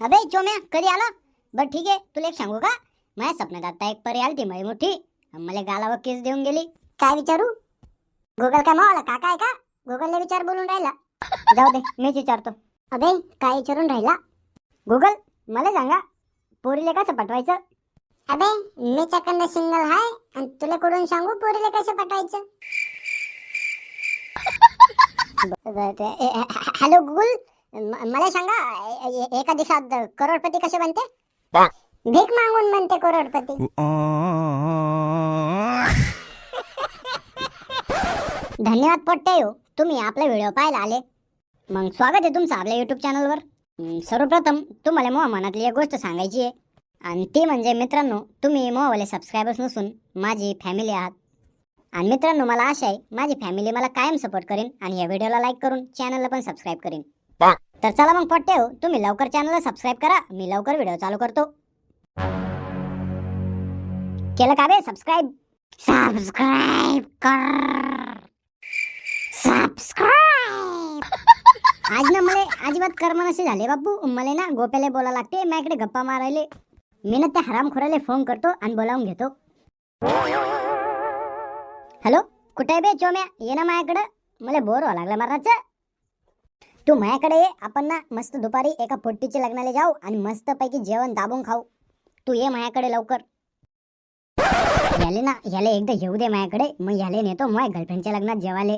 अबे चोम्या कधी आला? बर ठीक आहे, तुला एक सांगू का? माझ्या सपनात आता एक परी आलती मळी मोठी, मला गालावर केस देऊन गेली. काय विचारू? गुगल काय मावाला काका आहे का? गुगलला विचार बोलून राहिला. जाऊ दे, मीच विचारतो. अबे काय विचारून राहिला? गुगल मला सांगा, पोरीले कसं पटवायचं? अबे मी चकंद सिंगल हाय आणि तुला कुठून सांगू पोरीले कसं पटवायचं? हॅलो गुगल, मला सांगा, एका दिवसात करोडपती कसे बनते? भीक मागून बनते करोडपती. धन्यवाद पोट्टे हो, तुम्ही आपला व्हिडिओ पाहायला आले. मग स्वागत आहे तुमचं आपल्या युट्यूब चॅनलवर. सर्वप्रथम तुम्हाला मोह मनातली एक गोष्ट सांगायची आहे, आणि ती म्हणजे मित्रांनो, तुम्ही मोहवाले सबस्क्रायबर्स नसून माझी फॅमिली आहात. आणि मित्रांनो, मला आशा आहे माझी फॅमिली मला कायम सपोर्ट करेन आणि या व्हिडिओला लाईक करून चॅनलला पण सबस्क्राईब करेन. तर चला मग पोट्टे हो, तुम्ही लवकर चॅनलला सबस्क्राईब करा, मी लवकर व्हिडिओ चालू करतो. केलं का बे सबस्क्राईब? सबस्क्राईब कर, सबस्क्राईब. आज ना मला अजिबात कर्मनशी झाले बापू. मला ना गोप्याला बोला लागते, माझ्याकडे गप्पा मारायले. मी ना त्या हरामखोराला फोन करतो आणि बोलावून घेतो. हॅलो, कुठे आहे बे चोम्या? ये ना माझ्याकडे, मला बोर व्हायला लागला मारायचं. तू माझ्याकडे ये, आपण ना मस्त दुपारी एका पोट्टीच्या लग्नाला जाऊ आणि मस्त पैकी जेवण दाबून खाऊ. तू ये माझ्याकडे लवकर. याले एकदा येऊ दे माझ्याकडे, मग याले नेतो माझ्या गर्लफ्रेंडच्या लग्नात जेवाले.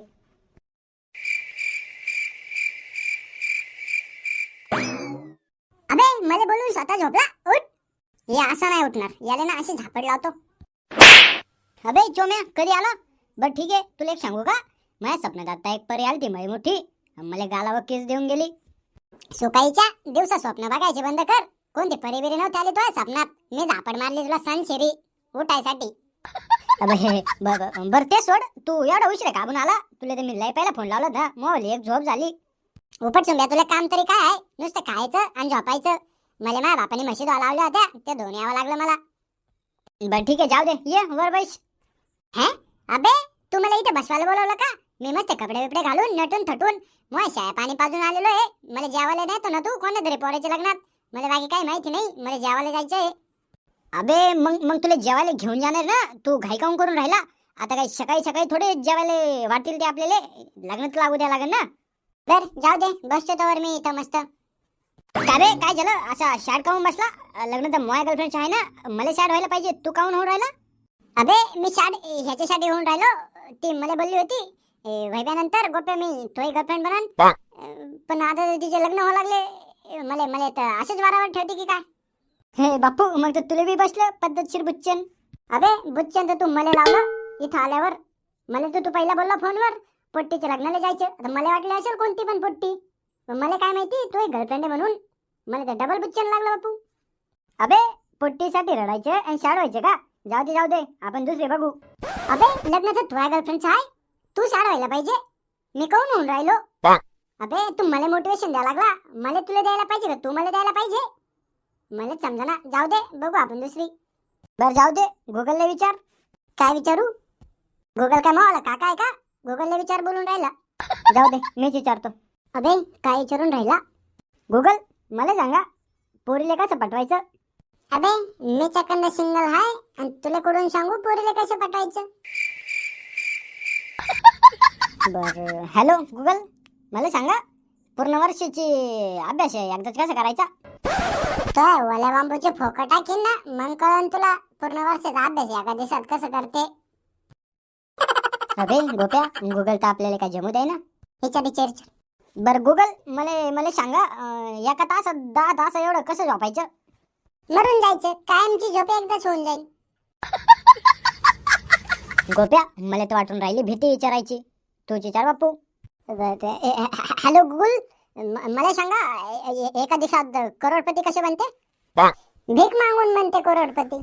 अबे मला बोलून स्वतः झोपला, उठ. हे असं नाही उठणार, याले ना अशी झापड लावतो. अबे चोम्या कधी आला? बर ठीक आहे, तुला एक सांगू का? माझ्या सपनात आता एक परी आलती मळी मोठी, मला गालावर केस देऊन गेली. सुकाईच्या दिवसा स्वप्न बघायचे बंद कर. कोणती परी बिरी नव्हती आली तुझ्या स्वप्नात. मी झापड मारली तुला सणशिरी उठायसाठी. बर ते सोड, तू एवढा उशीर काबून आला? तुला तर मी लय पहिला फोन लावला होता, मोबाईल एक झोप झाली. उपट सुंब्या, तुला काम तरी काय आहे? नुसतं खायचं आणि झोपायचं. मला माझ्या बापाने म्हशी धुवा लावल्या होत्या, त्या धुवून यावं लागलं मला. बर ठीक आहे, जाऊ दे, ये वर बैस. हे अबे तू मला इथे बसवायला बोलवलं का? मी मस्त कपडे बिपडे घालून नटून थटून मग शाय पाणी पाजून आलेलो आहे. मला जेवायला नेतो ना तू कोणत्या तरी पोराच्या लग्नात? मला बाकी काही माहिती नाही, मला जेवायला जायचंय. अबे मग तुला जेवायला घेऊन जाणार ना, तू घाई काऊन करून राहिला? आता काही सकाळी सकाळी थोडे जेवायला वाटतील ते आपल्याला, लग्नात लागू द्या लागेल ना. तर जाऊ दे, बसतो तोवर मी इथं मस्त. का बे काय झालं? असा शॅड काऊन बसला? लग्न तर माझ्या गर्लफ्रेंडचं आहे ना, मला शॅड व्हायला पाहिजे, तू काऊन होऊन राहिला? अबे मी शॅड ह्याच्यासाठी होऊन राहिलो, ती मला बोलली होती वैभ्यानंतर गोपे मी तोही गर्लफ्रेंड बनन. पण आता तिचे लग्न व्हावं लागले, मला तर असेच वारावर ठेवते की काय? हे बापू, मग तर तुला बी बसलं पद्धतशीर बुच्चन. अबे बुच्चन तर तू मला लावलं इथं आल्यावर. मला तू पहिला बोलला फोनवर पोट्टीच्या लग्नाला जायचं, तर मला वाटलं असेल कोणती पण पोट्टी. मला काय माहिती तू गर्लफ्रेंड म्हणून. मला तर डबल बुच्चन लागलं बापू. अबे पोट्टीसाठी रडायचं आणि शाड व्हायचं का? जाऊ दे आपण दुसरे बघू. अबे लग्न तर तुझ्या गर्लफ्रेंडचं आहे, तू शाड व्हायला पाहिजे. मी काऊन होऊन राहिलो? अबे तू मला मोटिवेशन द्यायला लागला, मला तुला द्यायला पाहिजे का तू मला द्यायला पाहिजे? मला समजा ना, जाऊ दे बघू आपण दुसरी. बर जाऊ दे, गुगलला विचार. काय विचारू? गुगल काय मावाला काका आहे का? गुगलला विचार बोलून राहिला. जाऊ दे, मीच विचारतो. अबे काय विचारून राहिला? गुगल मला सांगा, पोरीले कसं पटवायचं? अबे मी चकंद सिंगल हाय आणि तुला कुठून सांगू पोरीले कसं पटवायचं? बर हॅलो गुगल, मला सांगा, पूर्ण वर्षाची अभ्यास एकदाच कसं करायचा? काय वल्या बांबूचे फोकट टाकीन ना, मग कळन तुला पूर्ण वर्षाचा अभ्यास एका दिवसात कसं करते. अबे गोप्या, गुगल तर आपल्याला काय जमू दे ना. विचार. बर गुगल मला सांगा, एका तासात 10 तास एवढं कसं झोपायचं? मरून जायचं, कायमची झोप एकदाच होऊन जाईल. गोप्या मला तर वाटून राहिली भीती विचारायची, तूच विचार बापू. हॅलो गुगल, मला सांगा, एका दिवसात करोडपती कसे बनते? भीक मागून बनते करोडपती.